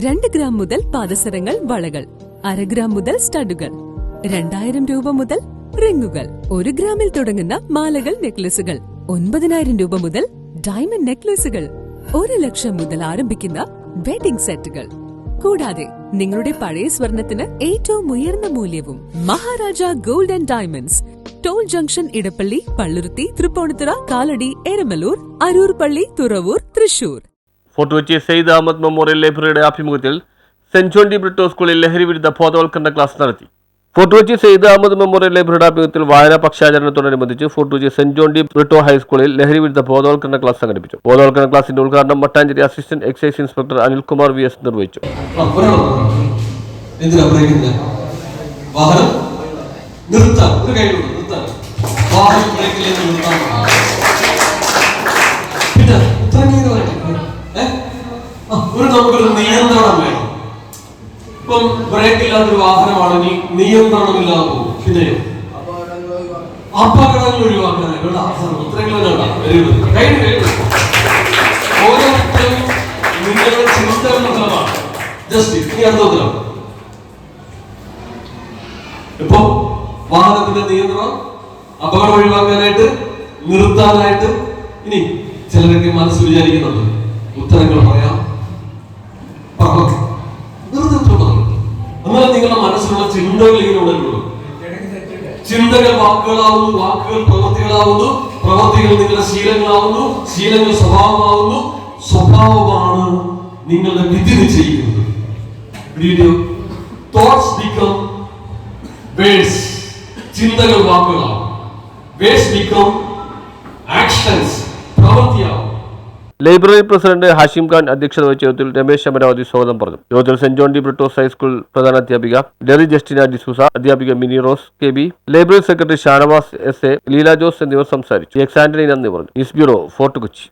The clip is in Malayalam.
2 ഗ്രാം മുതൽ പാദസരങ്ങൾ, വളകൾ, 1/2 ഗ്രാം മുതൽ സ്റ്റഡുകൾ, 2000 രൂപ മുതൽ റിങ്ങുകൾ, 1 ഗ്രാമിൽ തുടങ്ങുന്ന മാലകൾ, നെക്ലസുകൾ, 9000 രൂപ മുതൽ ഡയമണ്ട് നെക്ലസുകൾ, 1 ലക്ഷം മുതൽ ആരംഭിക്കുന്ന വെഡിംഗ് സെറ്റുകൾ. കൂടാതെ നിങ്ങളുടെ പഴയ സ്വർണത്തിന് ഏറ്റവും ഉയർന്ന മൂല്യവും. Maharaja gold and diamonds, toll junction, Edappally, Palluruthy, Tripunithura, Kalady, Eramalloor, Aroor Palli, Thuravoor, Thrissur. Fort Kochi Syed Ahmed memorial ലൈബ്രറിയുടെ ആഭിമുഖ്യത്തിൽ സെന്റ് ജോൺ ഡി ബ്രിട്ടോ സ്കൂളിൽ ലഹരി വിരുദ്ധ ബോധവൽക്കരണ ക്ലാസ് നടത്തി. ഫോർട്ട് കൊച്ചി സെയ്ദ് അഹമ്മദ് മെമ്മോറിയൽ ലൈബ്രറിയുടെ ആഭിമുഖ്യത്തിൽ വായനാ പക്ഷാചരണത്തോടനുബന്ധിച്ച് ഫോർട്ട് കൊച്ചി സെന്റ് ജോൺ ഡി ബ്രിട്ടോ ഹൈസ്കൂളിൽ ലഹരി വിരുദ്ധ ബോധവൽക്കരണ ക്ലാസ് സംഘടിപ്പിച്ചു. ബോധവൽക്കരണ ക്ലാസിന്റെ ഉദ്ഘാടനം Mattancherry assistant excise inspector Anilkumar VS നിർവഹിച്ചു. ഇപ്പം ബ്രേക്കില്ലാത്തൊരു വാഹനമാണെങ്കിൽ നിയന്ത്രണമില്ലാതെ പിന്നെയോ അപകടങ്ങൾ ഒഴിവാക്കാനായി ഓരോരുത്തരും നിങ്ങളുടെ ചിന്തകളുടെ ഫലമാണ്. ജസ്റ്റ് ഇനി അടുത്ത ഉത്തരം. ഇപ്പൊ വാഹനത്തിന്റെ നിയന്ത്രണം, അപകടം ഒഴിവാക്കാനായിട്ട്, നിർത്താനായിട്ട്. ഇനി ചിലരൊക്കെ മനസ്സ് വിചാരിക്കുന്നുണ്ട് ഉത്തരങ്ങൾ പറയാം, എന്നാൽ നിങ്ങളുടെ മനസ്സിലുള്ള ചിന്തകൾ ഇങ്ങനെ ഉടനുള്ളൂ. ചിന്തകൾ വാക്കുകളാവുന്നു, വാക്കുകൾ പ്രവൃത്തികളാവുന്നു, പ്രവൃത്തികൾ നിങ്ങളുടെ ശീലങ്ങളാവുന്നു, ശീലങ്ങൾ സ്വഭാവമാവുന്നു, സ്വഭാവമാണ് നിങ്ങളുടെ വിധി നിശ്ചയിക്കുന്നത്. തോട്ട്സ് ബിക്കം വേർഡ്സ്, ചിന്തകൾ വാക്കുകളാവും. വേർഡ്സ് ബിക്കം ആക്ഷൻസ്, പ്രവൃത്തിയാവും. ലൈബ്രറി പ്രസിഡന്റ് ഹാഷിം ഖാൻ അധ്യക്ഷത വഹിച്ച യോഗത്തിൽ രമേശ് അമരാവതി സ്വാഗതം പറഞ്ഞു. യോഗത്തിൽ സെന്റ് ജോൺ ഡി ബ്രിട്ടോസ് ഹൈസ്കൂൾ പ്രധാന അധ്യാപിക ഡെറി ജസ്റ്റിന ഡിസൂസ, അധ്യാപിക Mini Rose KB, library secretary Shanavas SA, Leela Jose എന്നിവർ സംസാരിച്ചു. എക്സ് ആന്റണി നന്ദി പറഞ്ഞു. News bureau, Fort Kochi.